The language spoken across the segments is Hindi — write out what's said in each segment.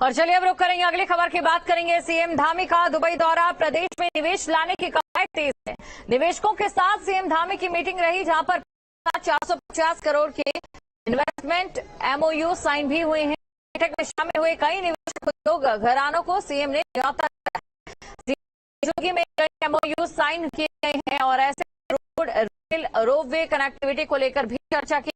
और चलिए अब रुक करेंगे अगली खबर की बात करेंगे। सीएम धामी का दुबई दौरा, प्रदेश में निवेश लाने की कवायद तेज है। निवेशकों के साथ सीएम धामी की मीटिंग रही, जहां पर 450 करोड़ के इन्वेस्टमेंट एमओयू साइन भी हुए हैं। बैठक में शामिल हुए कई निवेशक उद्योग घरानों को सीएम ने न्यौता दिया। में कई एमओयू साइन किए गए हैं और ऐसे रोड, रेल, रोपवे कनेक्टिविटी को लेकर भी चर्चा की।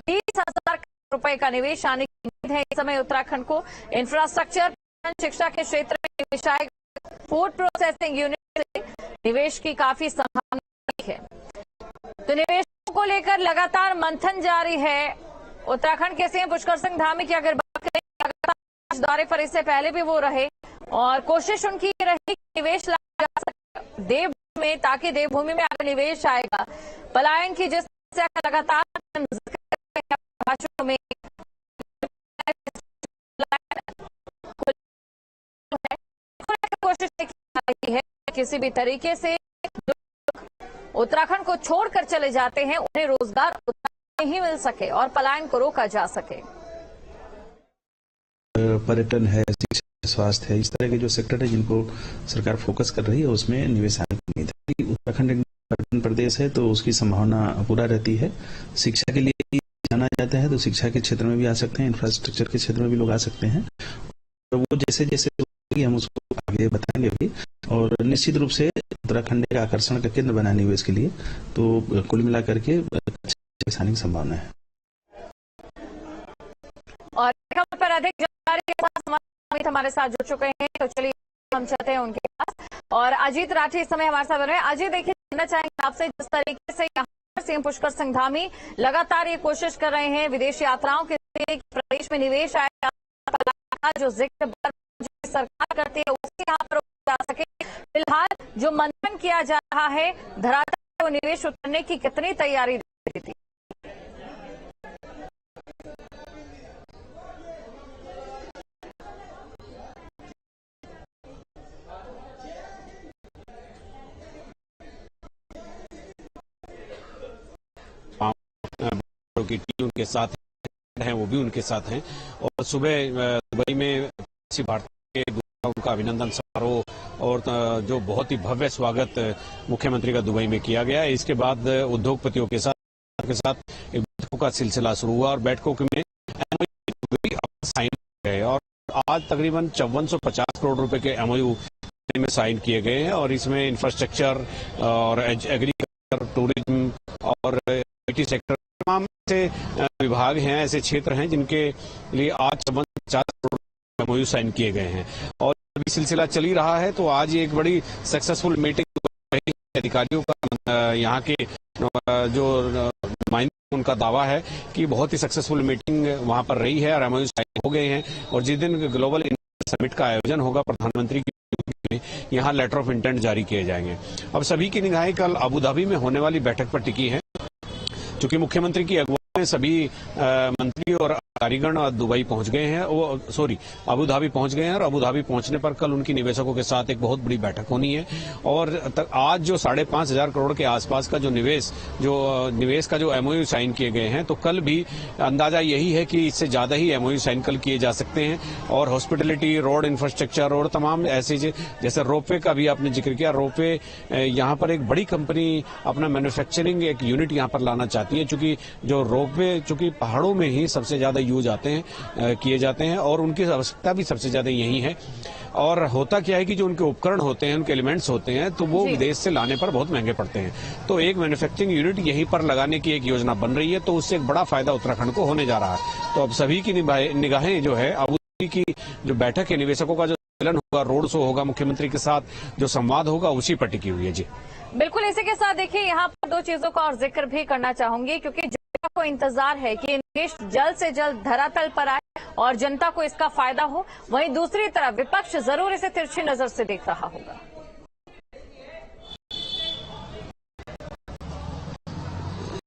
30,000 करोड़ रुपए का निवेश आने की उम्मीद है। इस समय उत्तराखंड को इंफ्रास्ट्रक्चर, शिक्षा के क्षेत्र में निवेश आएगा। फूड प्रोसेसिंग यूनिट से निवेश की काफी संभावना है। तो निवेशों को लेकर लगातार मंथन जारी है। उत्तराखंड के सीएम पुष्कर सिंह धामी की अगर बात करें, लगातार दौरे पर इससे पहले भी वो रहे और कोशिश उनकी रही कि निवेश लाया जा सके देवभूमि में, ताकि देवभूमि में अगर निवेश आएगा, पलायन की जिस समस्या का लगातार भाषणों में कोशिश की है किसी भी तरीके से उत्तराखंड को छोड़कर चले जाते हैं उन्हें रोजगार नहीं मिल सके और पलायन को रोका जा सके। पर्यटन है, शिक्षा, स्वास्थ्य है, इस तरह के जो सेक्टर है जिनको सरकार फोकस कर रही है उसमें निवेश आने की उम्मीद है। उत्तराखंड एक पर्यटन प्रदेश है तो उसकी संभावना पूरा रहती है। शिक्षा के लिए जाना जाता है तो शिक्षा के क्षेत्र में भी आ सकते हैं, इंफ्रास्ट्रक्चर के क्षेत्र में भी लोग आ सकते हैं। तो वो जैसे जैसे हम उसको आगे बताएंगे भी, और निश्चित रूप से उत्तराखंड एक आकर्षण का केंद्र बना निवेश के लिए, तो कुल मिलाकर के आने की संभावना है। और खबर पर अधिक जानकारी के साथ हमारे साथ जुड़ चुके हैं, तो चलिए हम चलते हैं उनके पास। और अजीत राठी इस समय हमारे साथ बन रहे हैं। अजीत, देखिए जानना चाहेंगे आपसे, जिस तरीके से यहाँ सीएम पुष्कर सिंह धामी लगातार ये कोशिश कर रहे हैं विदेश यात्राओं के लिए प्रदेश में निवेश आएगा, जो जिक्र सरकार करती है उसे यहाँ पर जा सके। फिलहाल जो मंथन किया जा रहा है, धरातल पर निवेश उतरने की कितनी तैयारी थी? की टीम उनके साथ हैं, वो भी उनके साथ हैं। और सुबह दुबई में भारतीय दूतावास का अभिनंदन समारोह और जो बहुत ही भव्य स्वागत मुख्यमंत्री का दुबई में किया गया। इसके बाद उद्योगपतियों के साथ एक बैठकों का सिलसिला शुरू हुआ और बैठकों में साइन गए और आज तकरीबन 5450 करोड़ रुपए के एमओयू में साइन किए गए हैं। और इसमें इंफ्रास्ट्रक्चर और एग्रीकल्चर, टूरिज्म और आईटी सेक्टर तमाम ऐसे विभाग हैं, ऐसे क्षेत्र हैं जिनके लिए आज 50 करोड़ एमओयू साइन किए गए हैं। और अभी सिलसिला चल ही रहा है, तो आज ये एक बड़ी सक्सेसफुल मीटिंग अधिकारियों का, यहाँ के जो नुमाइंदे, उनका दावा है कि बहुत ही सक्सेसफुल मीटिंग वहां पर रही है और एमओयू साइन हो गए हैं। और जिस दिन ग्लोबल समिट का आयोजन होगा प्रधानमंत्री की, यहाँ लेटर ऑफ इंटेंट जारी किए जाएंगे। अब सभी की निगाहें कल अबू धाबी में होने वाली बैठक पर टिकी है, चूंकि मुख्यमंत्री की अगुवाई में सभी मंत्री और अधिकारीगण दुबई पहुंच गए हैं, अबू धाबी पहुंच गए हैं। और अबू धाबी पहुंचने पर कल उनकी निवेशकों के साथ एक बहुत बड़ी बैठक होनी है। और आज जो 5,500 करोड़ के आसपास का जो निवेश का जो एमओयू साइन किए गए हैं, तो कल भी अंदाजा यही है कि इससे ज्यादा ही एमओयू साइन कल किए जा सकते हैं। और हॉस्पिटलिटी, रोड इंफ्रास्ट्रक्चर और तमाम ऐसे जैसे रोपवे का भी आपने जिक्र किया, रोपवे यहाँ पर एक बड़ी कंपनी अपना मैन्युफैक्चरिंग एक यूनिट यहाँ पर लाना चाहती है, चूंकि जो रोपवे चूंकि पहाड़ों में ही सबसे ज्यादा यूज किए जाते हैं और उनकी आवश्यकता भी सबसे ज्यादा यही है। और होता क्या है कि जो उनके उपकरण होते हैं, उनके एलिमेंट्स होते हैं, तो वो विदेश से लाने पर बहुत महंगे पड़ते हैं। तो एक मैन्युफैक्चरिंग यूनिट यहीं पर लगाने की एक योजना बन रही है, तो उससे एक बड़ा फायदा उत्तराखंड को होने जा रहा है। तो अब सभी की निगाहें जो है अबू धाबी की जो बैठक है, निवेशकों का जो सम्मेलन होगा, रोड शो होगा, मुख्यमंत्री के साथ जो संवाद होगा, उसी पर टिकी हुई है। जी बिल्कुल, इसी के साथ देखिए यहाँ पर दो चीजों का और जिक्र भी करना चाहूंगी, क्योंकि जनता को इंतजार है कि निवेश जल्द से जल्द धरातल पर आए और जनता को इसका फायदा हो। वहीं दूसरी तरफ विपक्ष जरूर इसे तिरछी नजर से देख रहा होगा।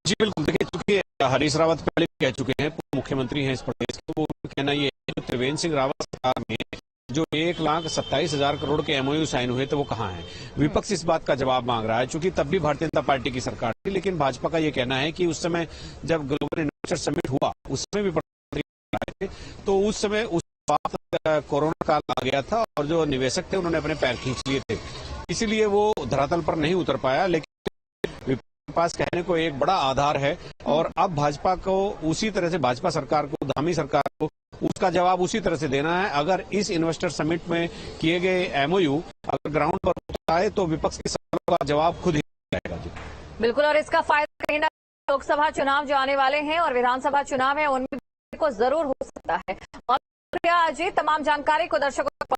जी बिल्कुल, देखिए चूंकि हरीश रावत पहले कह चुके हैं, मुख्यमंत्री हैं इस प्रदेश के, वो कहना ये है कि त्रिवेंद्र सिंह रावत सरकार में जो 1,27,000 करोड़ के एमओयू साइन हुए थे वो कहाँ हैं। विपक्ष इस बात का जवाब मांग रहा है, चूंकि तब भी भारतीय जनता पार्टी की सरकार थी, लेकिन भाजपा का ये कहना है कि उस समय जब ग्लोबल इन्वेस्टर समिट हुआ, उसमें भी प्रधानमंत्री आए थे, तो उस समय वक्त कोरोना काल आ गया था और जो निवेशक थे उन्होंने अपने पैर खींच लिए थे, इसीलिए वो धरातल पर नहीं उतर पाया। लेकिन विपक्ष के पास कहने को एक बड़ा आधार है और अब भाजपा को उसी तरह से, भाजपा सरकार को, धामी सरकार को उसका जवाब उसी तरह से देना है। अगर इस इन्वेस्टर समिट में किए गए एमओयू अगर ग्राउंड पर उतराए तो विपक्ष के सवालों का जवाब खुद ही आएगा। जी बिल्कुल, और इसका फायदा कहीं ना लोकसभा चुनाव जो आने वाले हैं और विधानसभा चुनाव है उनमें को जरूर हो सकता है। और अजय, तमाम जानकारी को दर्शकों